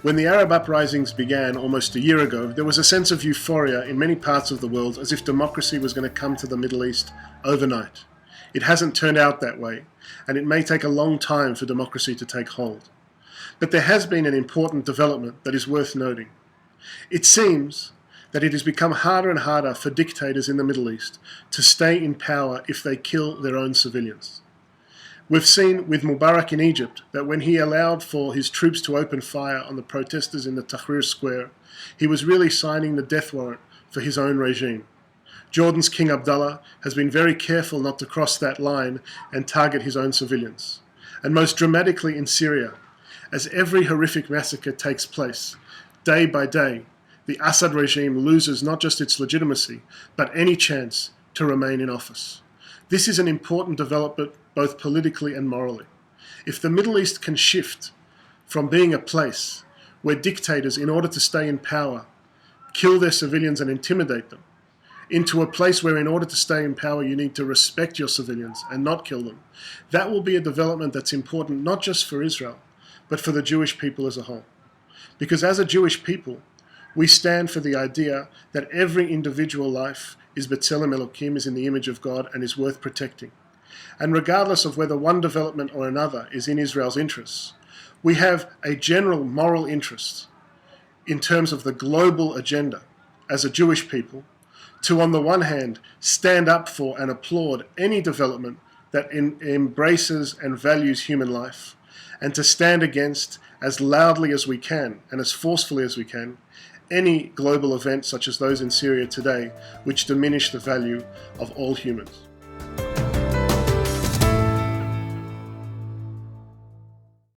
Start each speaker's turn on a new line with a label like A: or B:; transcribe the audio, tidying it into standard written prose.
A: When the Arab uprisings began almost a year ago, there was a sense of euphoria in many parts of the world as if democracy was going to come to the Middle East overnight. It hasn't turned out that way, and it may take a long time for democracy to take hold. But there has been an important development that is worth noting. It seems that it has become harder and harder for dictators in the Middle East to stay in power if they kill their own civilians. We've seen with Mubarak in Egypt that when he allowed for his troops to open fire on the protesters in the Tahrir Square, he was really signing the death warrant for his own regime. Jordan's King Abdullah has been very careful not to cross that line and target his own civilians. And most dramatically in Syria, as every horrific massacre takes place, day by day, the Assad regime loses not just its legitimacy, but any chance to remain in office. This is an important development both politically and morally. If the Middle East can shift from being a place where dictators, in order to stay in power, kill their civilians and intimidate them, into a place where in order to stay in power you need to respect your civilians and not kill them, that will be a development that's important not just for Israel, but for the Jewish people as a whole. Because as a Jewish people, we stand for the idea that every individual life is B'Tselem Elokim, is in the image of God and is worth protecting. And regardless of whether one development or another is in Israel's interests, we have a general moral interest in terms of the global agenda as a Jewish people to, on the one hand, stand up for and applaud any development that embraces and values human life, and to stand against, as loudly as we can and as forcefully as we can, any global events such as those in Syria today which diminish the value of all humans.